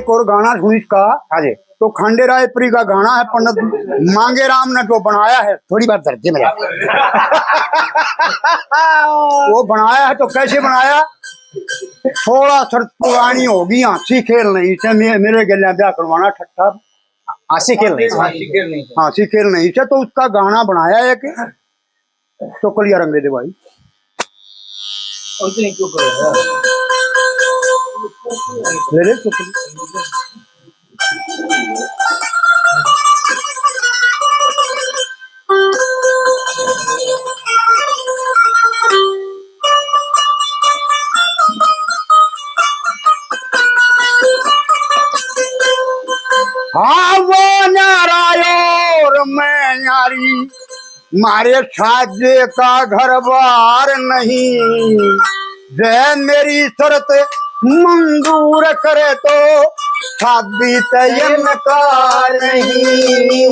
एक और गाना सुनी इसका। हाँ जी। तो खंडे रायपुरी का गाना है, पंडित मांगे राम ने जो बनाया है, थोड़ी बात धरती मेरा वो बनाया है तो कैसे बनाया, थोड़ा सा पुरानी होगी, हंसी खेल नहीं से मेरे गलिया ब्याह करवाना ठट्ठा, हंसी खेल नहीं। हंसी खेल नहीं से, तो उसका गाना बनाया है कि तो कलिया रंग दे भाई ले ले हाँ वो नारायो और मैं नारी, मारे साजे का घर बार नहीं, जय मेरी शर्त मंजूर करे तो शादी तयन का नहीं।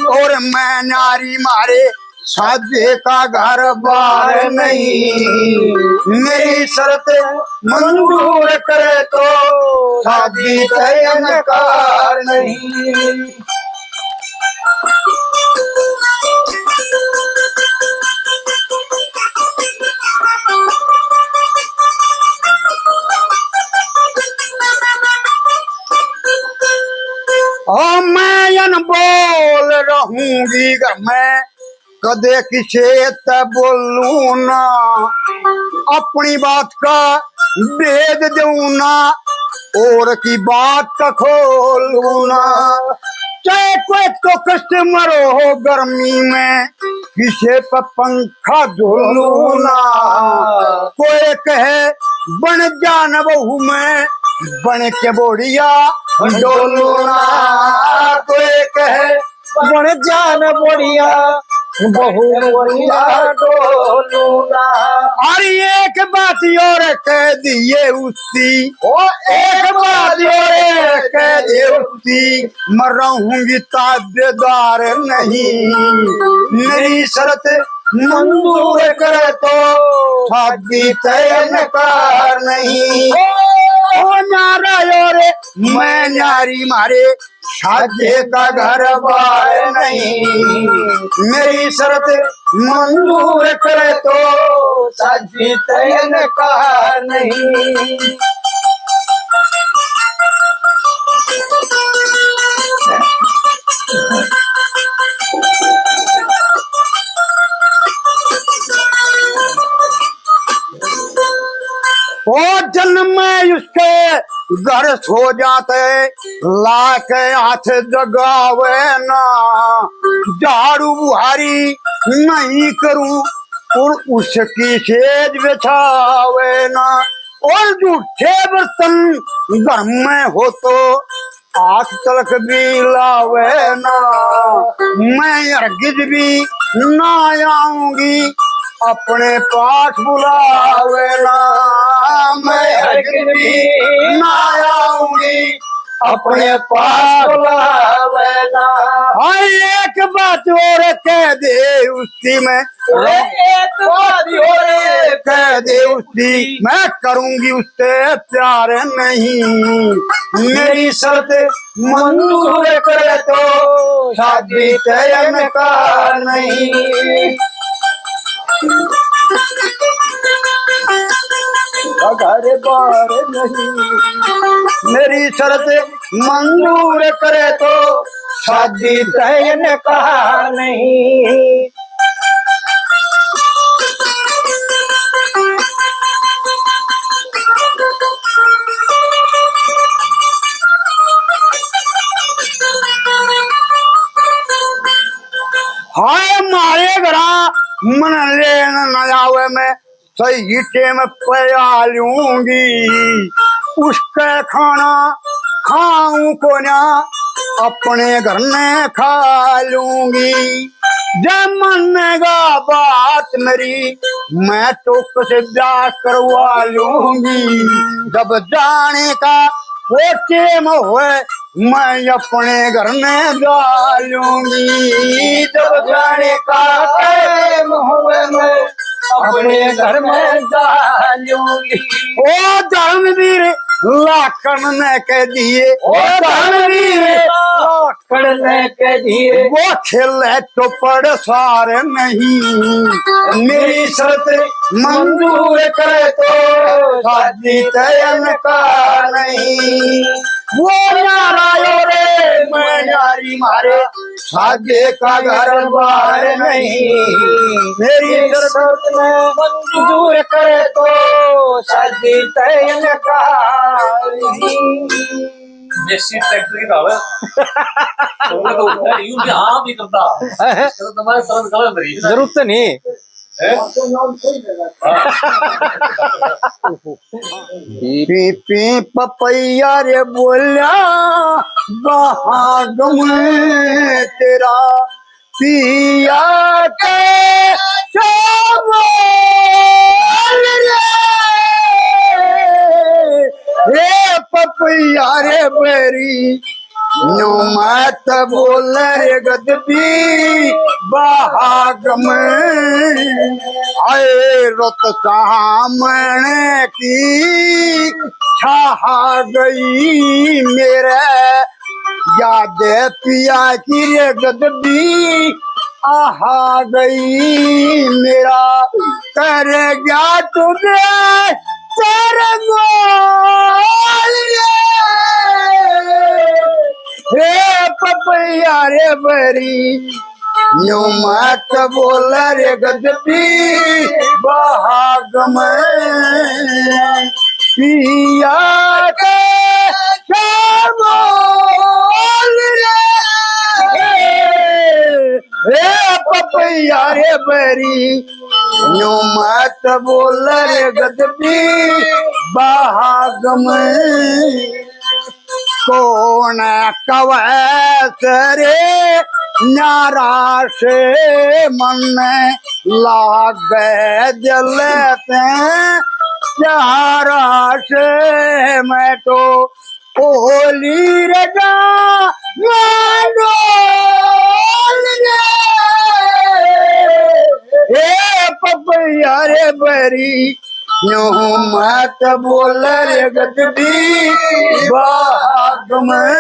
और मैं नारी मारे साजे का घर बार नहीं, मेरी शर्त मंजूर करे तो शादी तयन का नहीं। और मैं यन बोल रहूंगी घर में, कदे किसे त बोलू ना, अपनी बात का भेद दूं ना, और की बात का खोलू ना। चाहे कोई तो कस्टमर हो गर्मी में, किसे पर पंखा झोलू ना, कोई कहे बन जान बहू में, बन के बोड़िया डोलू ना, कोई कहे बन जान बोड़िया बहु बोड़िया डोलू ना। और एक बात और कह दिए उसकी, ओ एक बात और कह दिए उसकी, मैं रहूंगी ताबेदार नहीं, मेरी शर्त मंजूर करे तो शादी तयन कार नहीं। ओ नारा रे मैं नारी मारे साजे का घर बार नहीं, मेरी शर्त मंजूर करे तो शादी तयन कार नहीं। ओ जन्म में उसके घर सो जाते, लाके हाथ जगावे ना, झाड़ू बुहारी नहीं करूं और उसकी सेज बिछावे ना, और झूठे बर्तन घर में हो तो आंख तलक भी लावे ना, मैं हरगिज भी ना आऊंगी अपने पास बुलावे ना, मैं हरगिज भी ना आऊंगी अपने पास बुलावे ना। हाँ एक बात और कह दे उसकी मैं, एक बात और कह दे उसकी, मैं करूंगी उससे प्यार नहीं, मेरी शर्त मंजूर करे तो शादी तयन का नहीं। घर बार नहीं, मेरी शर्त मंजूर करे तो शादी तयन का नहीं। हाय मारे घरा मन लेना न आवे, मैं सही टेम पे आ लूंगी, उसका खाना खाऊं को ना, अपने घर में खा लूंगी। जब मानेगा बात मेरी, मैं तो कुछ ब्याह करवा लूंगी, जब जाने का वो टेम हुए मैं अपने घर में जा लूंगी, जब जाने का टेम हुए मैं अपने घर में जा लूंगी। ओ धर्मवीर लाखन ने कह दिए करने के दिए वो खेले तो पड़ सार नहीं, मेरी शर्त मंजूर करे तो शादी तयन का नहीं। वो नारायो रे मैं नारी मारे, शादी का घर बार नहीं, मेरी शर्त में मंजूर करे तो शादी तय न देसी ट्रैक्टर की दावे तो वो तो उठा यूं भी हाँ भी करता तो तुम्हारे तरफ गलत नहीं है जरूरत तो नहीं पी पी पपैया रे बोला बहाग में तेरा पिया के चावल रे पपैया रे बेरी नो मत बोल रे गदबी बहाग में आए रुत सामने की छा गई मेरे याद पिया की रे गदबी आहा गई मेरा कर गया तुझे तेरे गोल रे पपैया रे बरी यूं मत बोल रे गदबी बहाग में पिया के बोल रे पपैया रे बरी यूं मत बोल रे गदबी बहाग में कौन कवैस रे नारा से मन लाग जलते चारा से मैं तो होली रजा रे पपैया रे बरी यूं मत बोल रे गदबी बाग में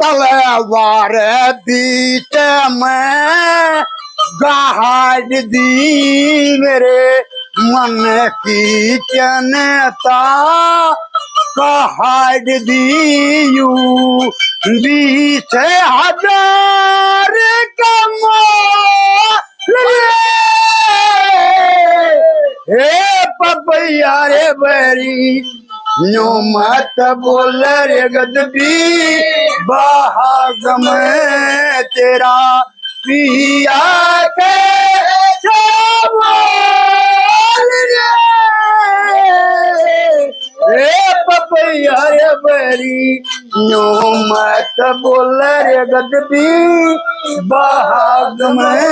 तलवार बीच में गाड़ दी मेरे मन की चनता कहाड़ दी यू 20,000 हे पपैया रे बरी नो मत बोल रे गदबी बहाग में तेरा पिया के रे पपैया रे बरी नो मत बोल रे गदबी बहाग में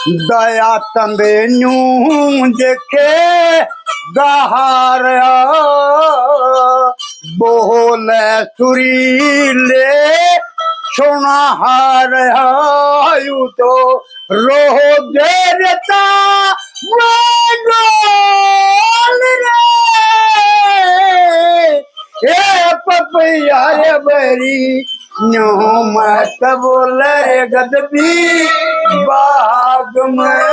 दया तंबे न्यू देखे गहार बोल सुरीले सुनहार यू तो रोह देता रे पपैया रे बरी नो मत बोल रे गदबी बाग में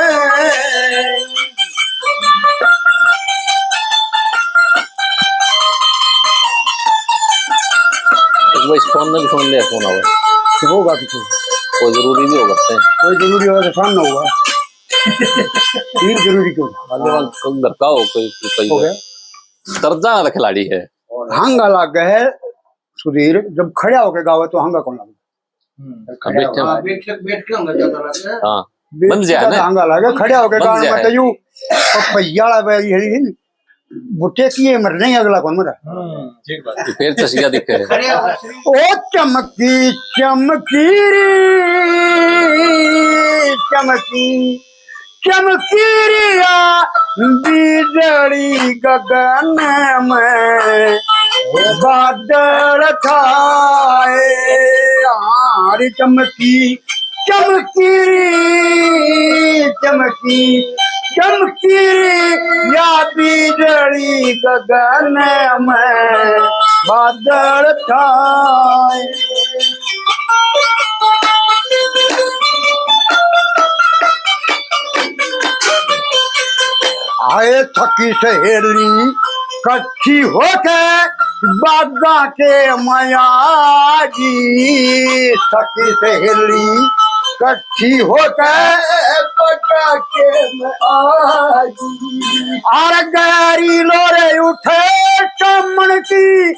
इस फोन में भी सुन ले फोन आवे होगा कुछ कोई जरूरी भी होगा कोई जरूरी होगा तो सामने होगा फिर जरूरी क्यों कोई घर का हो कोई हो गया दर्जा वाला खिलाड़ी है हंगा लग गए सुधीर जब खड़ा होके गावे तो हंगा कौन लगे बैठ के हाँ बन जाए ना हंगा लगे खड़ा होके गावे मत यू पपैया वाला बैरी है बुट्टे किए मर नहीं अगला कौन मरा ठीक बात फिर चसिया दिखे ओ चमकी चमकी रे चमकी चमकी रिया बिजली गगन में बादल छाए हारी चमकी चमकी रे चमकी चमकी या बिजली गगन में बादल छाए आए थकी सहेली कच्ची होके बागा के माया जी थकी सहेली कच्ची होके बागा के माया जी और गैरी लोरे उठे चमन की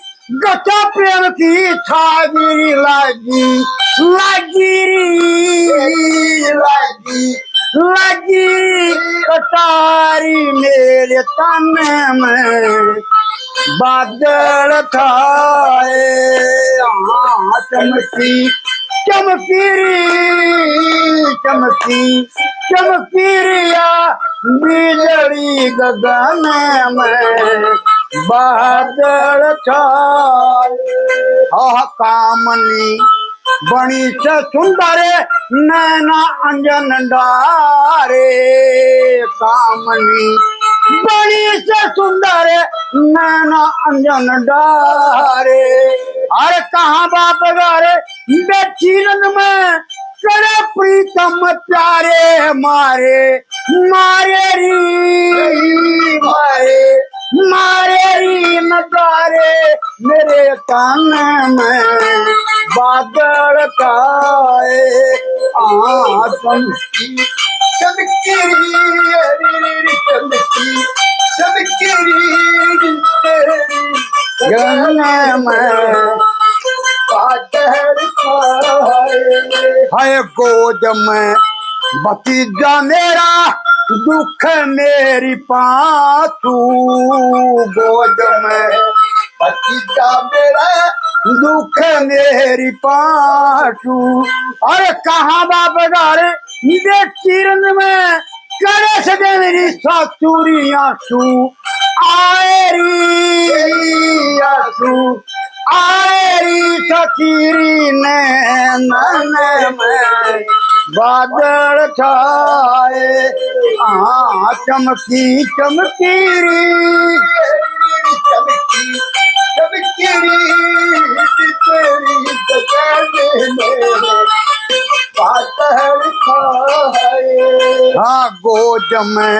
गचा प्रेम की छागिरी लागी लागी लगी कटारी मेरे तन में बादल छाए चमकी चमकी चमकी चमकी रिया बिजली गगन में बादल छाए हा कामनी बणी से सुंदर नैना अंजन डारे कामनी बड़ी से सुंदर नैना अंजन डारे अरे कहाँ बाप गारे बेचीरन में करे प्रीतम प्यारे मारे मारे री मारे री नगारे मेरे कान में बादल काए चमकी चमकी चमकी चमकी गगन में बादल काए हाय गोद में भतीजा मेरा दुख मेरी पासू गोद में भतीजा मेरा दुख मेरी पासू अरे कहाँ बाप गारे मेरे किरण में करे सके मेरी सासुरी आंसू आएरी सखीरी नैनन में बादल छाए चमकी चमकी चमकी चमकी तेरी बादल छाए हाँ गोद में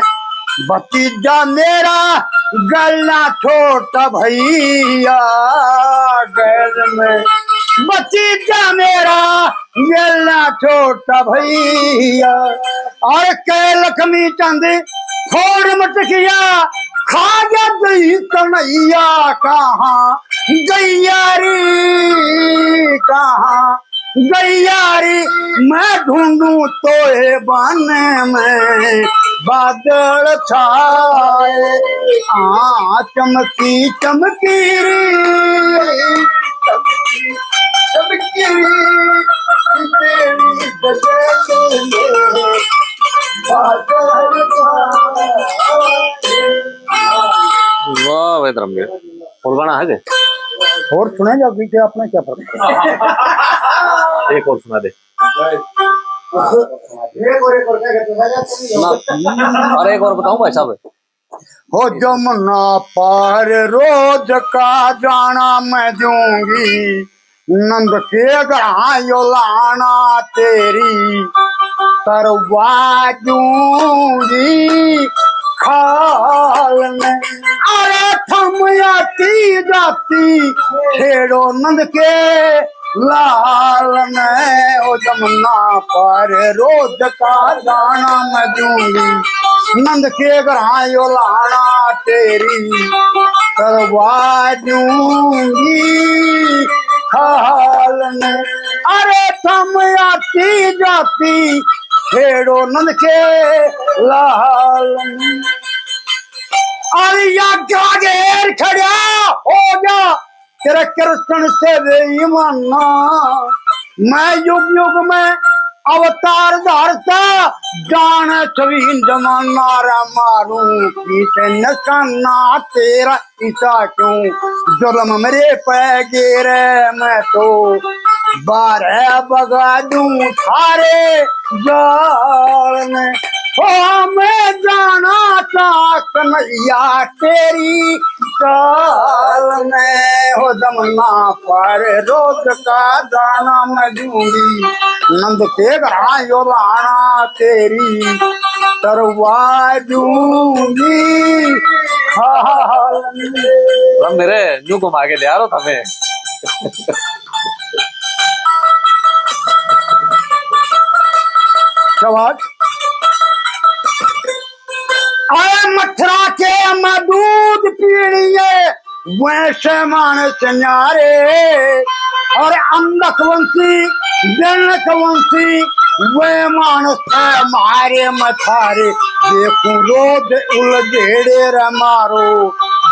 भतीजा मेरा गला छोटा भैया गैर में भतीजा मेरा गला छोटा भैया और कै लक्ष्मी चंद थोड़ मटकिया खा जा दही कन्हैया कहाँ गैयारी कहाँ गैयारी मैं ढूंढूं तोए बन में बादल छाए चमकी चमकी चमकी चमकी तेरी बदले में बादल छाए वाह भाई धर्म और गाना है क्या और सुने जाओ कि अपना क्या फर्क एक और सुना दे और एक और बताऊं भाई साहब हो जमुना पार रोज का जाना मैं दूंगी नंद के गढ़ायो लाना तेरी करवा दूंगी खाल में अरे थम आती जाती छेड़ो नंद के लाल में ओ जमुना पर रोज का दाना मैं दूंगी नंद के गढ़ायो लाना तेरी करवा दूंगी हाल में अरे थम आती जाती छेड़ो नंद के लाल में आलिया क्या घेर खड़ा हो गया तेरे कृष्ण से बेईमाना। मैं युग युग में अवतार धारता जान छवीन जमाना रा मारू पीछे निशाना तेरा ईसा क्यों जुल्म मेरे पे गिरे मैं तो बारह बगा दूं थारे जाल में। ओ मैं जाना था कन्हैया तेरी काल में हो जमना पर रोज का दाना मैं दूंगी नंद के घरा यो राणा तेरी तरवा दूंगी हाल में। मेरे न्यू घुमा के ले आ रहा था मैं। शाबाश। आए मथुरा के मैं दूध पीड़िए वैसे मानस न्यारे और अंधक वंशी जनक वंशी वे मानस है मारे मथारे देखूं रोज उलझेड़े रे मारो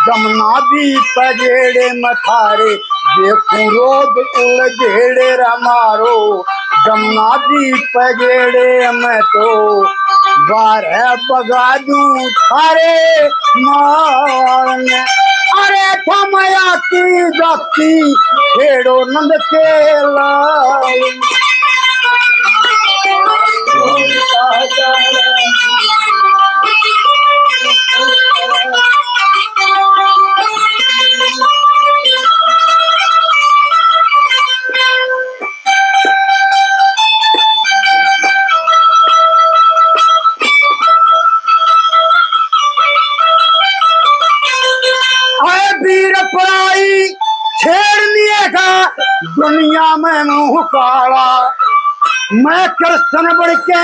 जमुना दी पजेड़े मथारे देखूं रोज उलझेड़े रे मारो जमुना दी पजेड़े में तो बारह बगा दूं थारे मारने। अरे थमया की जाती छेड़ो नंद के लाल। वीर पराई छेड़ने का दुनिया में मुंह काला। मैं कृष्ण बन के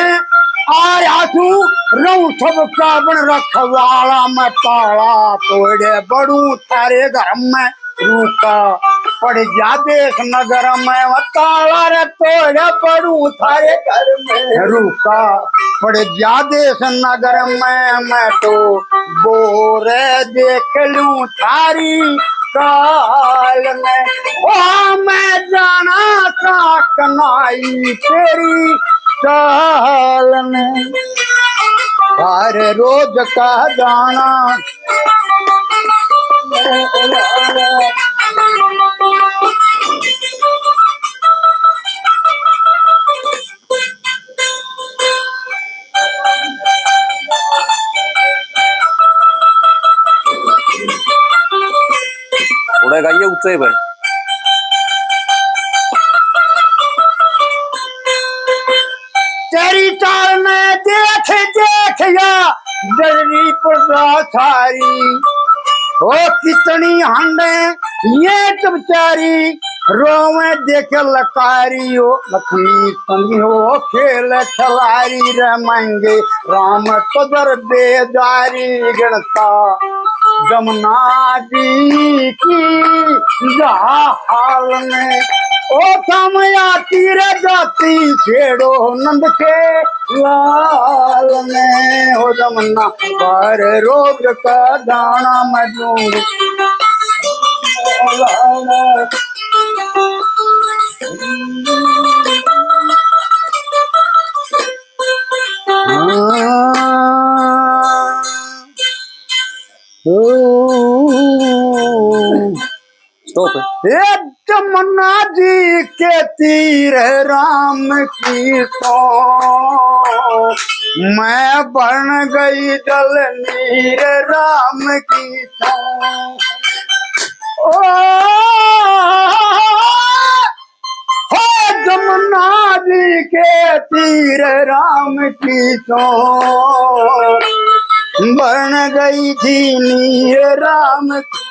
आया तू रहूं सबका बन रखवाला। मैं ताला तोड़े बड़ू थारे घर में रूका पड़ जा देश नगर में ताला रे तोड़े बड़ू थारे घर में रूका पड़ जा देश नगर में। मैं तो बोरे देख लूं थारी काल में। ओ मैं जाना था कनाई तेरी काल में हर रोज का जाना। उड़ेगा ये ऊंचे पे। तेरी चाल में देख देख या जल्दी पर्दा सारी ओ कितनी हंडे ये तो बेचारी रोवे देख लकारी हो लक्ष्मी संगी हो खेल खिलारी रमेंगे राम कदर बेजारी गणता जमुना जी की हाल में। ओ थमया तीर जाती छेड़ो नंद के लाल में हो जमुना पर रोज का दाना मजूर। जमुना जी के तीर राम की तो मैं बन गई जल नीर राम की तो। ओ जमुना जी के तीर राम की तो बन गई थी नीर राम की।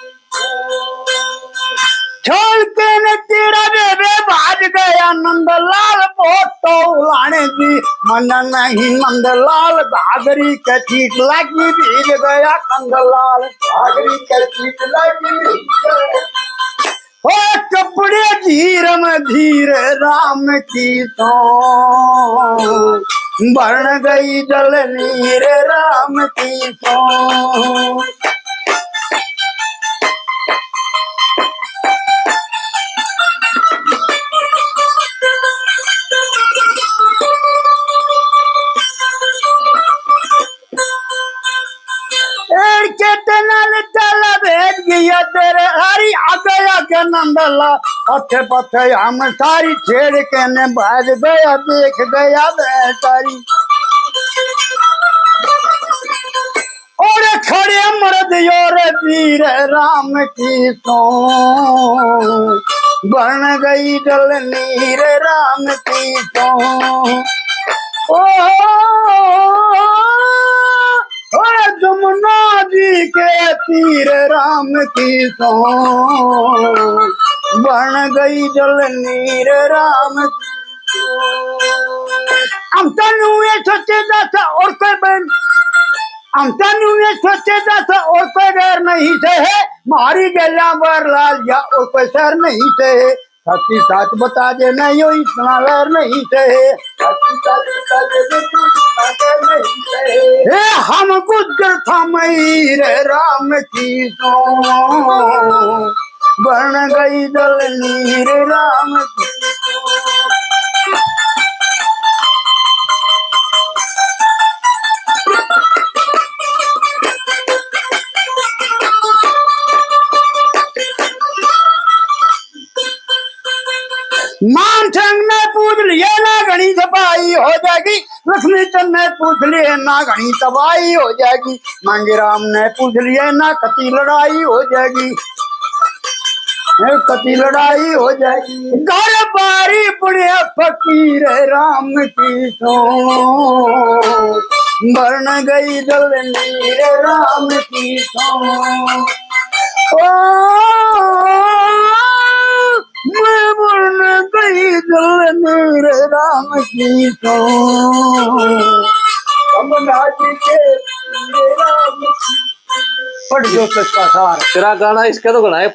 छोड़ के न तेरा बेबे भाग गया नंदलाल फोटो लाने दी मन नहीं नंदलाल घाघरी के चीट लगी भीग गया नंदलाल घाघरी के चीट लगी ओ कपड़े धीर में धीर राम की तो बन गई जल नीर राम की तो। नंदला पथे पथे हम सारी छेड़ के ने भाग गया देख गया बेचारी और खड़े मर्द और वीर राम की तो बन गई जल नीर राम की तो और जमुना जी के तीर राम की तो बन गई जल नीर राम की हम तनु ये सोचे था और कोई बन हम तनु ये सोचे था और कोई गैर नहीं से है मारी गला बर लाल या और कोई सर नहीं से है सच्ची सच बता दे नहीं हो इतना वैर नहीं से है सच्ची सच बता दे तू इतना वैर नहीं से है हम गुजर था मईर राम की सो बन गई दल नीर राम की मानसिंह ने पूछ लिए ना घनी सफाई हो जाएगी लक्ष्मी चंद ने पूछ लिए ना घनी तबाही हो जाएगी मांगीराम ने पूछ लिए ना कति लड़ाई हो जाएगी कति लड़ाई हो जाएगी घर बारी बुढ़िया फकीर राम की तो बन गई दल नीर राम की तो मैं बन गई दल नीर राम की तो कमला जी के राम की पढ़ जो इसका सार तेरा गाना इसका तो गाना है